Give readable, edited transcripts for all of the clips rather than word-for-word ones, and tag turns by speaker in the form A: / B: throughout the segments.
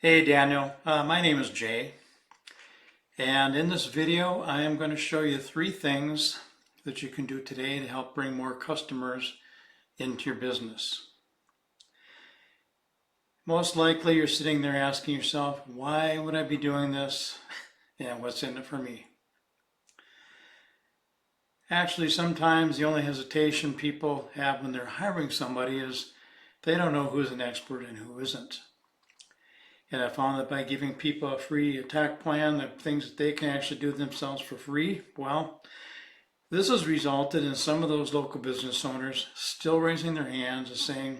A: Hey Daniel, my name is Jay, and in this video I am going to show you 3 things that you can do today to help bring more customers into your business. Most likely you're sitting there asking yourself, why would I be doing this and what's in it for me? Actually, sometimes the only hesitation people have when they're hiring somebody is they don't know who's an expert and who isn't. And I found that by giving people a free attack plan, the things that they can actually do themselves for free, well, this has resulted in some of those local business owners still raising their hands and saying,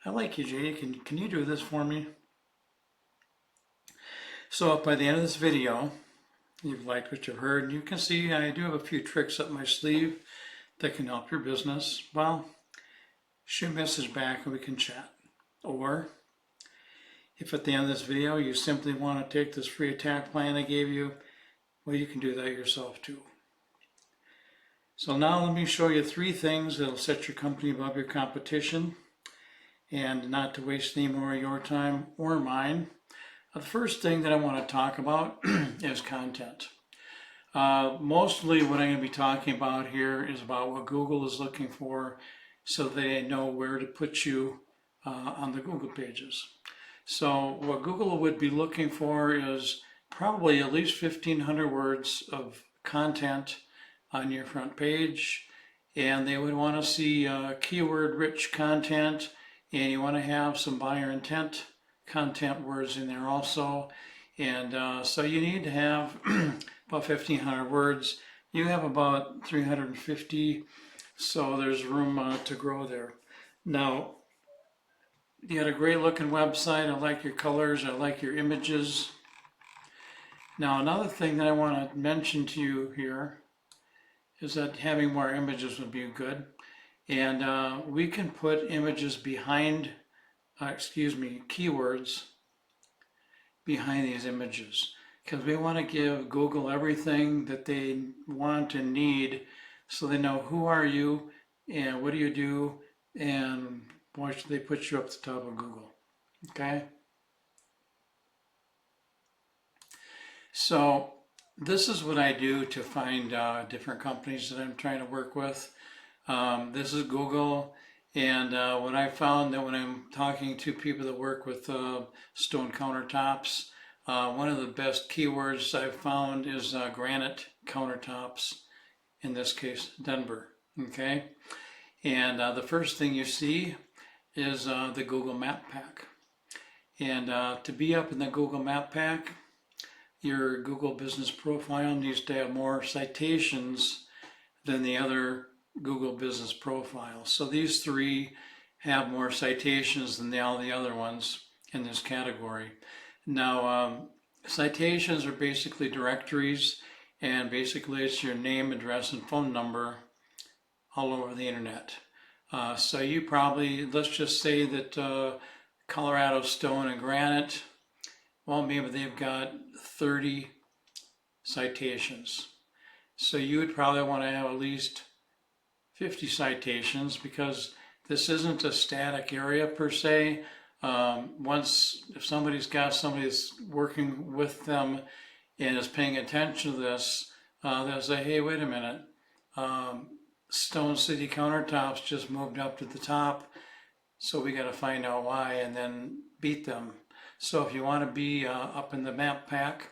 A: I like you, Jay, can you do this for me? So by the end of this video, you've liked what you've heard, and you can see I do have a few tricks up my sleeve that can help your business. Well, shoot a message back and we can chat. Or if at the end of this video you simply want to take this free attack plan I gave you, well, you can do that yourself too. So now let me show you 3 things that'll set your company above your competition and not to waste any more of your time or mine. The first thing that I want to talk about is content. Mostly what I'm going to be talking about here is about what Google is looking for so they know where to put you on the Google pages. So what Google would be looking for is probably at least 1,500 words of content on your front page, and they would want to see keyword-rich content, and you want to have some buyer intent content words in there also. And so you need to have about 1,500 words. You have about 350, so there's room to grow there. Now, you got a great looking website. I like your colors. I like your images. Now, another thing that I want to mention to you here is that having more images would be good. And we can put images behind, keywords behind these images, because we want to give Google everything that they want and need so they know who are you and what do you do and why should they put you up the top of Google, okay? So this is what I do to find different companies that I'm trying to work with. This is Google, and what I found that when I'm talking to people that work with stone countertops, one of the best keywords I've found is granite countertops, in this case Denver, okay? And the first thing you see is the Google Map Pack. And to be up in the Google Map Pack, your Google business profile needs to have more citations than the other Google business profiles. So these 3 have more citations than all the other ones in this category. Now, citations are basically directories, and basically it's your name, address, and phone number all over the internet. So you probably, let's just say that Colorado Stone and Granite, well, maybe they've got 30 citations. So you would probably want to have at least 50 citations, because this isn't a static area per se. If somebody's got somebody that's working with them and is paying attention to this, they'll say, hey, wait a minute. Stone City Countertops just moved up to the top, so we got to find out why and then beat them. So if you want to be up in the map pack,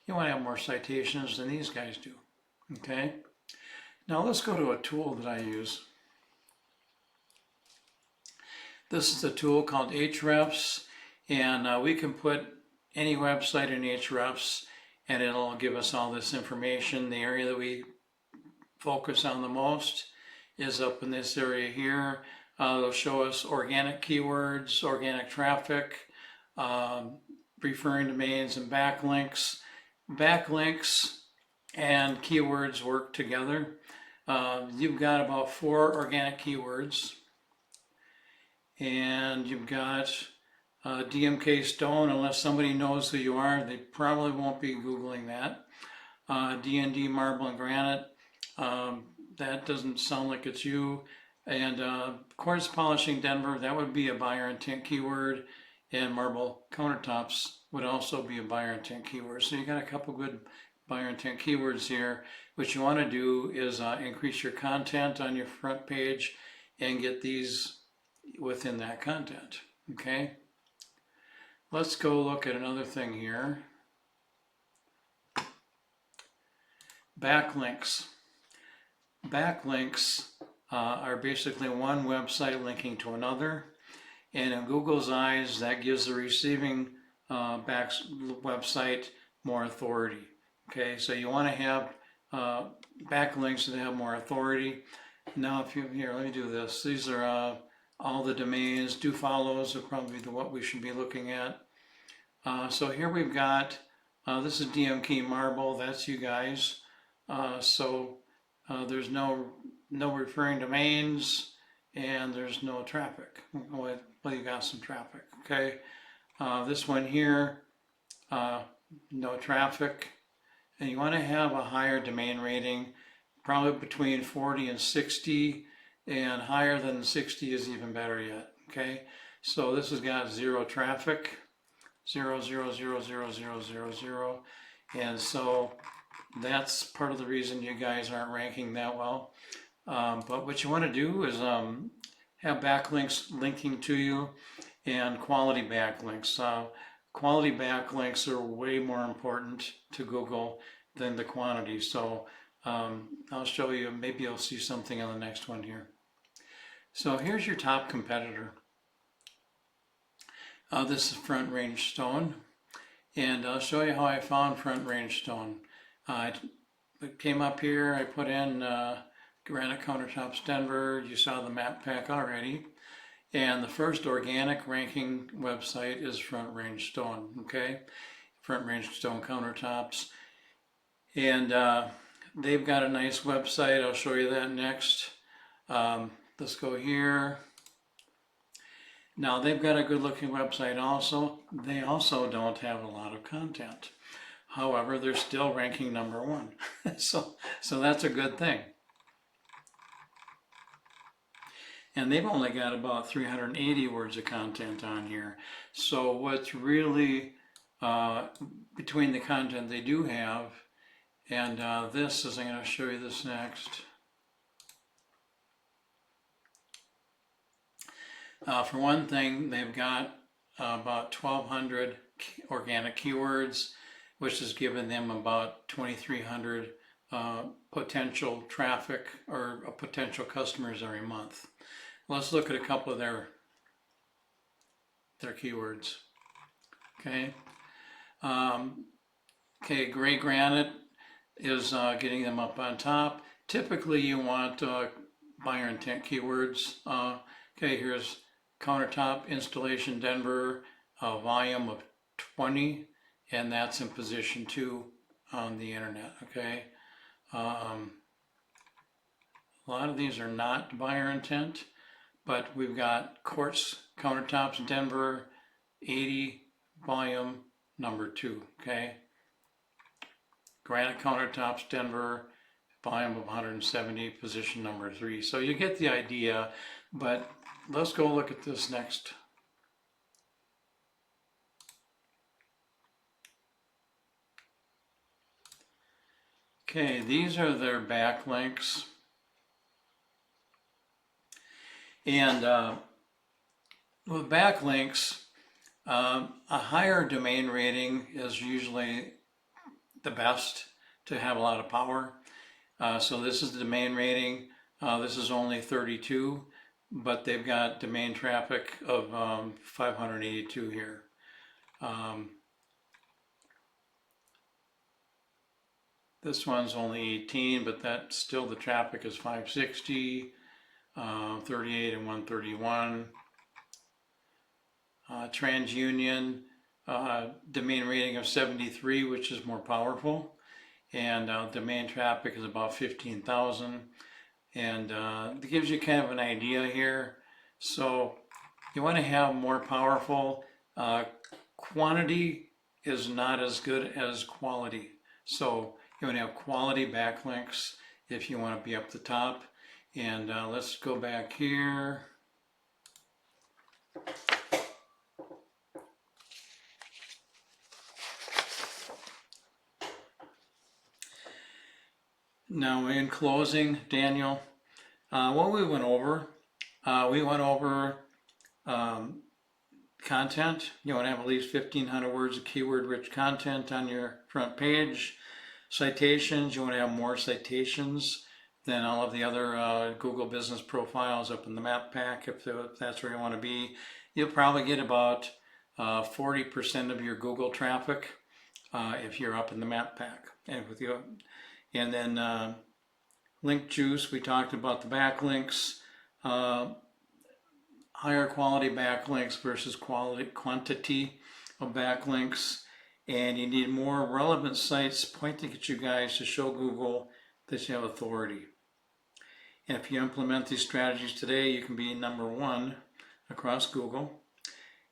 A: you want to have more citations than these guys do, okay? Now let's go to a tool that I use. This is a tool called Ahrefs, and we can put any website in Ahrefs, and it'll give us all this information. The area that we focus on the most is up in this area here. It'll show us organic keywords, organic traffic, referring domains, and backlinks. Backlinks and keywords work together. You've got about 4 organic keywords, and you've got DMK Stone. Unless somebody knows who you are, they probably won't be Googling that. D&D Marble and Granite. That doesn't sound like it's you. And quartz polishing Denver, that would be a buyer intent keyword. and marble countertops would also be a buyer intent keyword. So you got a couple good buyer intent keywords here. What you want to do is increase your content on your front page and get these within that content. Okay, let's go look at another thing here. Backlinks. Backlinks are basically one website linking to another, and in Google's eyes, that gives the receiving website more authority. Okay, so you want to have backlinks that have more authority. Now, if you here, let me do this. These are all the domains. Do follows are probably what we should be looking at. So here we've got this is DMK Marble. That's you guys. There's no referring domains, and there's no traffic. Well, you got some traffic. Okay. This one here, no traffic. And you want to have a higher domain rating, probably between 40 and 60, and higher than 60 is even better yet. Okay, so this has got 0 traffic, 0, 0, 0, 0, 0, 0, 0, and so that's part of the reason you guys aren't ranking that well. But what you want to do is have backlinks linking to you and quality backlinks. Quality backlinks are way more important to Google than the quantity. So I'll show you, maybe you'll see something on the next one here. So here's your top competitor. This is Front Range Stone, and I'll show you how I found Front Range Stone. I came up here, I put in Granite Countertops Denver. You saw the map pack already. And the first organic ranking website is Front Range Stone, okay? Front Range Stone Countertops. And they've got a nice website. I'll show you that next. Let's go here. Now they've got a good looking website also. They also don't have a lot of content. However, they're still ranking #1. so that's a good thing. And they've only got about 380 words of content on here. So what's really between the content they do have and this is, I'm going to show you this next. For one thing, they've got about 1,200 organic keywords, which has given them about 2,300 potential traffic or potential customers every month. Let's look at a couple of their keywords. Okay. Okay, gray granite is getting them up on top. Typically, you want buyer intent keywords. Okay, here's countertop installation Denver, volume of 20, and that's in position 2 on the internet. Okay. A lot of these are not buyer intent, but we've got quartz countertops Denver 80, volume #2. Okay, granite countertops Denver, volume of 170, position #3. So you get the idea, but let's go look at this next. Okay, these are their backlinks. And with backlinks, a higher domain rating is usually the best to have a lot of power. So this is the domain rating. This is only 32, but they've got domain traffic of 582 here. This one's only 18, but that still the traffic is 560, 38 and 131. TransUnion, domain rating of 73, which is more powerful, and domain traffic is about 15,000, and it gives you kind of an idea here. So you want to have more powerful. Quantity is not as good as quality, so you want to have quality backlinks if you want to be up the top. And let's go back here. Now, in closing, Daniel, what we went over, content. You want to have at least 1,500 words of keyword-rich content on your front page. Citations, you want to have more citations than all of the other Google business profiles up in the map pack, if that's where you want to be. You'll probably get about 40% of your Google traffic if you're up in the map pack. And then link juice, we talked about the backlinks, higher quality backlinks versus quantity of backlinks. And you need more relevant sites pointing at you guys to show Google that you have authority. And if you implement these strategies today, you can be number one across Google.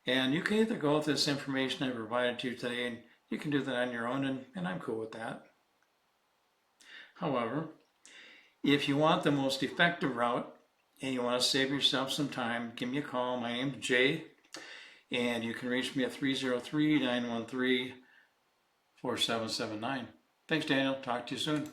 A: And you can either go with this information I provided to you today, and you can do that on your own, and I'm cool with that. However, if you want the most effective route and you want to save yourself some time, give me a call. My name's Jay, and you can reach me at 303-913-4779. Thanks, Daniel. Talk to you soon.